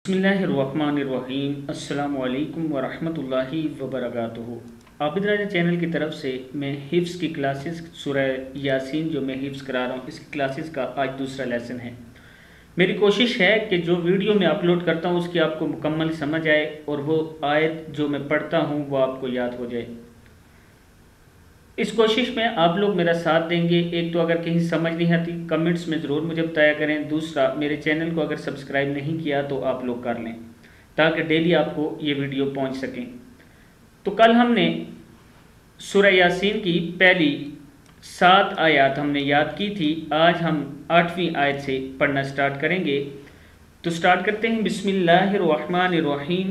بسم اللہ الرحمن الرحیم۔ السلام علیکم ورحمۃ اللہ وبرکاتہ۔ عابد راجہ چینل کی طرف سے میں حفظ کی کلاسز سورہ یاسین جو میں حفظ کرا رہا ہوں اس کی کلاسز کا آج دوسرا لیسن ہے۔ میری کوشش ہے کہ جو ویڈیو میں اپلوڈ کرتا ہوں اس کی آپ کو مکمل سمجھ آئے اور وہ آیت جو میں پڑھتا ہوں وہ آپ کو یاد ہو جائے۔ اس کوشش میں آپ لوگ میرا ساتھ دیں گے۔ ایک تو اگر کہیں سمجھ نہیں آتی کمنٹس میں ضرور مجھے بتایا کریں، دوسرا میرے چینل کو اگر سبسکرائب نہیں کیا تو آپ لوگ کر لیں تاکہ ڈیلی آپ کو یہ ویڈیو پہنچ سکیں۔ تو کل ہم نے سورہ یاسین کی پہلی 7 آیات ہم نے یاد کی تھی، آج ہم 8ویں آیت سے پڑھنا سٹارٹ کریں گے۔ تو سٹارٹ کرتے ہیں بسم اللہ الرحمن الرحیم۔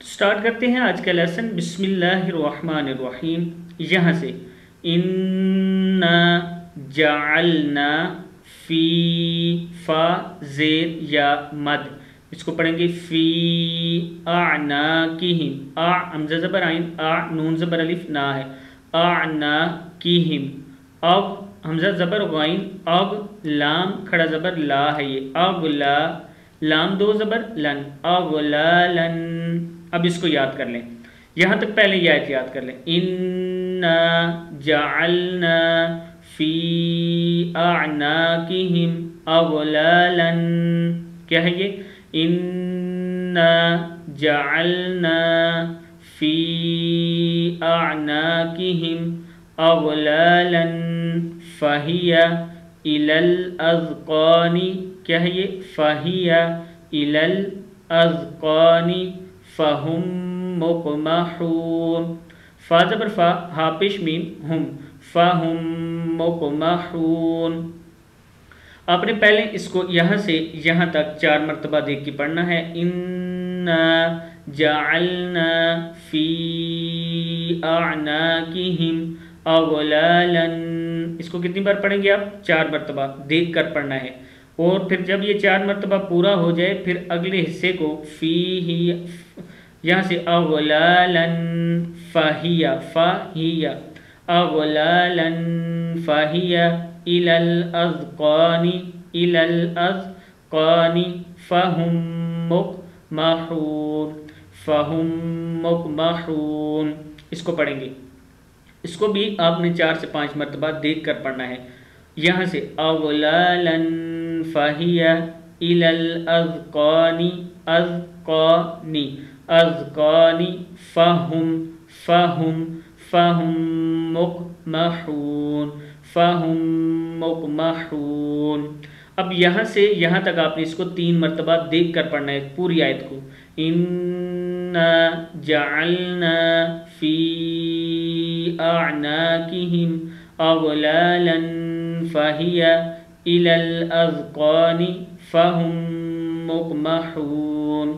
سٹارٹ کرتے ہیں آج کا لیسن بسم اللہ الرحمن الرحیم یہاں سے۔ اِنَّا جَعَلْنَا فی فا زیر یا مد، اس کو پڑھیں گے فی اعناقہم، حمزہ زبر عین، نون زبر الف نا ہے، اعناقہم، اب حمزہ زبر غین، اب لام کھڑا زبر لا ہے، یہ اغلا، لام دو زبر لن، اغلالن۔ اب اس کو یاد کر لیں، یہاں تک پہلے یہ آیت یاد کر لیں۔ اِنَّا جَعَلْنَا فِي أَعْنَاقِهِمْ أَغْلَالًا، کیا ہے یہ؟ اِنَّا جَعَلْنَا فِي أَعْنَاقِهِمْ أَغْلَالًا فَهِيَ إِلَى الْأَذْقَانِ، کیا ہے یہ؟ فَهِيَ إِلَى الْأَذْقَانِ فَهُمْ مُقْمَحُونَ، فا زبر فا، ہا پیش میم، ہم، فَهُمْ مُقْمَحُونَ۔ آپ نے پہلے اس کو یہاں سے یہاں تک 4 مرتبہ دیکھ کے پڑھنا ہے۔ اِنَّا جَعَلْنَا فِي أَعْنَاقِهِمْ أَغْلَالًا، اس کو کتنی بار پڑھیں گے آپ؟ 4 مرتبہ دیکھ کر پڑھنا ہے، اور پھر جب یہ 4 مرتبہ پورا ہو جائے پھر اگلے حصے کو فی ہی، یہاں سے اغلالن فاہیہ، فاہیہ اغلالن فاہیہ الی الاذقان، الی الاذقان فہم مقمحون، فہم مقمحون، اس کو پڑھیں گے۔ اس کو بھی آپ نے 4 سے 5 مرتبہ دیکھ کر پڑھنا ہے۔ یہاں سے اغلالن فاہیہ الی الاذقان، اذقانی، اذقانی فہم، فہم، فہم مقمحون، فہم مقمحون۔ اب یہاں سے یہاں تک آپ نے اس کو 3 مرتبہ دیکھ کر پڑھنا ہے پوری آیت کو۔ اِنَّا جَعَلْنَا فِي أَعْنَاقِهِمْ أَغْلَالًا فَهِيَ إِلَى الْأَذْقَانِ فَهُمْ مُقْمَحُونَ۔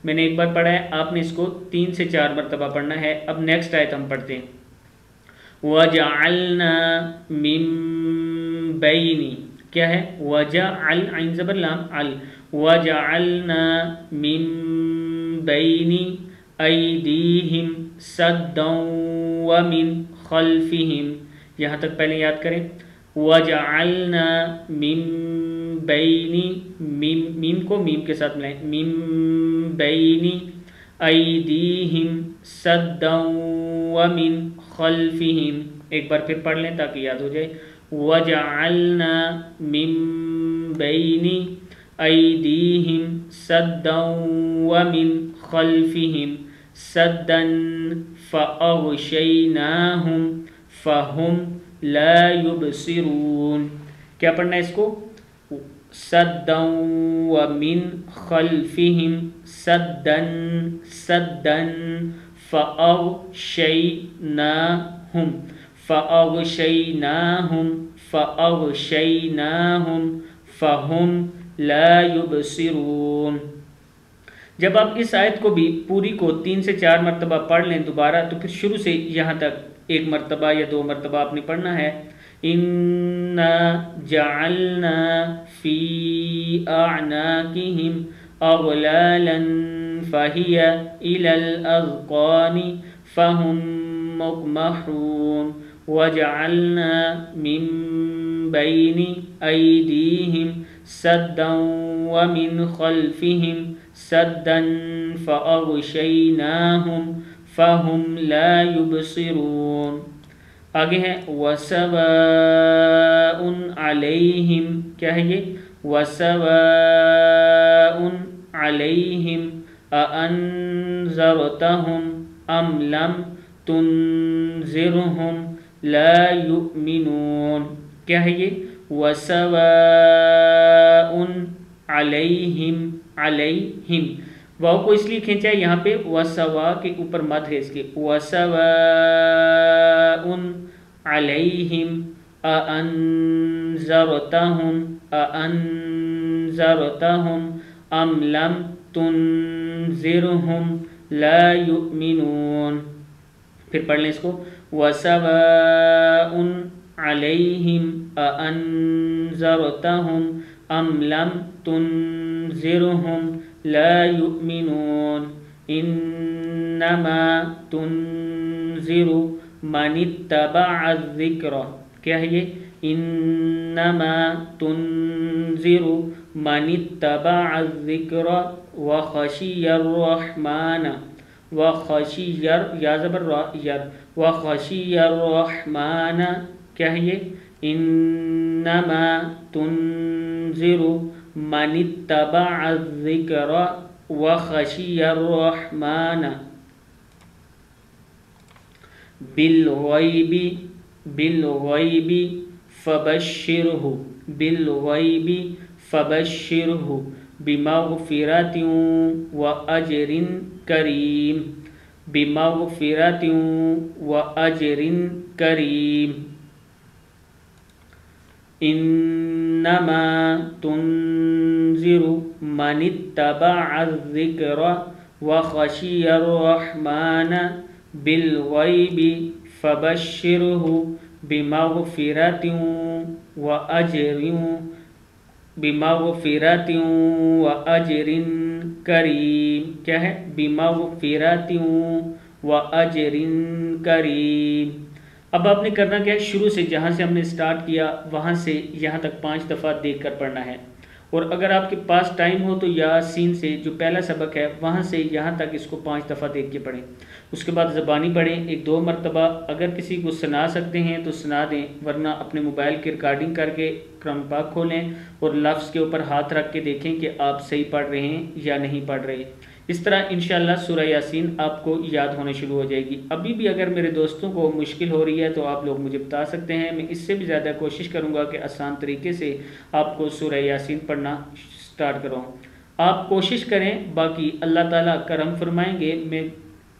میں نے ایک بار پڑھا ہے، آپ نے اس کو 3 سے 4 مرتبہ پڑھنا ہے۔ اب نیکسٹ آیت ہم پڑھتے ہیں۔ وَجَعَلْنَا مِن بَيْنِ، کیا ہے؟ وَجَعَل، عین زبر لام، عل، وَجَعَلْنَا مِن بَيْنِ أَيْدِيهِمْ سَدًّا وَمِن خَلْفِهِمْ، یہاں تک پہلے یاد کریں۔ وَجَعَلْنَا مِن بَيْنِ، میم کو میم کے ساتھ ملائیں، مِن بَيْنِ أَيْدِيهِمْ سَدًّا وَمِن خَلْفِهِمْ، ایک بار پھر پڑھ لیں تاکہ یاد ہو جائے۔ وَجَعَلْنَا مِن بَيْنِ أَيْدِيهِمْ سَدًّا وَمِن خَلْفِهِمْ سَدًّا فَأَغْشَيْنَاهُمْ فَهُمْ لَا يُبْصِرُونَ، کیا پڑھنا ہے اس کو؟ سَدًّا وَمِن خَلْفِهِمْ سَدًّا، سَدًّا فَأَغْشَيْنَاهُمْ، فَأَغْشَيْنَاهُمْ، فَأَغْشَيْنَاهُمْ فَهُمْ لَا يُبْصِرُونَ۔ جب آپ اس آیت کو بھی پوری کو 3 سے 4 مرتبہ پڑھ لیں دوبارہ تو پھر شروع سے یہاں تک 1 مرتبہ یا 2 مرتبہ آپ نے پڑھنا ہے۔ اِنَّا جَعَلْنَا فِي أَعْنَاقِهِمْ أَغْلَالًا فَهِيَ إِلَى الْأَذْقَانِ فَهُمْ مُقْمَحُونَ، وَجَعَلْنَا مِن بَيْنِ أَيْدِيهِمْ سدا ومن خلفهم سدا فأغشيناهم فهم لا يبصرون. آگے ہے وَسَوَاءٌ عَلَيْهِمْ، کیا ہے یہ؟ وَسَوَاءٌ عَلَيْهِمْ أَأَنذَرْتَهُمْ أَمْ لَمْ تُنذِرْهُمْ لَا يُؤْمِنُونَ. کیا ہے یہ؟ وَسَوَاءٌ عَلَيْهِمْ، عَلَيْهِمْ واو کو اس لیے کھینچا ہے یہاں پہ وسوا کے اوپر مد ہے اس کے. وسواء علیہم اانذرتہم اانذرتہم ام لم تنذرہم لا یؤمنون. پھر پڑھ لیں اس کو وسواء علیہم اانذرتہم ام لم تنذرہم لا یؤمنون انما تنذر من اتبع الذکر. کیا ہے یہ؟ انما تنذر من اتبع الذکر وخشی الرحمن وخشی یا زبر یر وخشی الرحمن. کیا ہے یہ؟ انما تنذر من اتبع الذکر وخشی الرحمن بالغیب بالغیب فبشرہ بالغیب فبشرہ بمغفرۃ واجر کریم بمغفرۃ واجر کریم. انما تنذر من اتبع الذکر وخشی الرحمن بالغیب فبشرہ بمغفرۃ واجر بمغفرۃ واجر کریم. کیا ہے؟ بمغفرۃ واجر کریم. اب آپ نے کرنا کیا ہے؟ شروع سے جہاں سے ہم نے سٹارٹ کیا وہاں سے یہاں تک 5 دفعہ دیکھ کر پڑھنا ہے. اور اگر آپ کے پاس ٹائم ہو تو یاسین سے جو پہلا سبق ہے وہاں سے یہاں تک اس کو 5 دفعہ دیکھ کے پڑھیں. اس کے بعد زبانی پڑھیں 1-2 مرتبہ. اگر کسی کو سنا سکتے ہیں تو سنا دیں، ورنہ اپنے موبائل کی ریکارڈنگ کر کے قرآن پاک کھولیں اور لفظ کے اوپر ہاتھ رکھ کے دیکھیں کہ آپ صحیح پڑھ رہے ہیں یا نہیں پڑھ رہے. اس طرح انشاءاللہ سورہ یاسین آپ کو یاد ہونے شروع ہو جائے گی. ابھی بھی اگر میرے دوستوں کو مشکل ہو رہی ہے تو آپ لوگ مجھے بتا سکتے ہیں. میں اس سے بھی زیادہ کوشش کروں گا کہ آسان طریقے سے آپ کو سورہ یاسین پڑھنا سٹارٹ کروں. آپ کوشش کریں، باقی اللہ تعالیٰ کرم فرمائیں گے. میں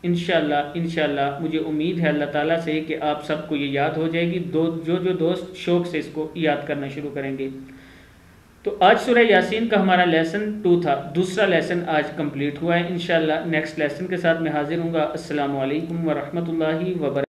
انشاءاللہ مجھے امید ہے اللہ تعالیٰ سے کہ آپ سب کو یہ یاد ہو جائے گی. جو دوست شوق سے اس کو یاد کرنا شروع کریں گے. تو آج سورہ یاسین کا ہمارا لیسن 2 تھا. دوسرا لیسن آج کمپلیٹ ہوا ہے. انشاءاللہ نیکسٹ لیسن کے ساتھ میں حاضر ہوں گا. السلام علیکم ورحمۃ اللہ وبرکاتہ.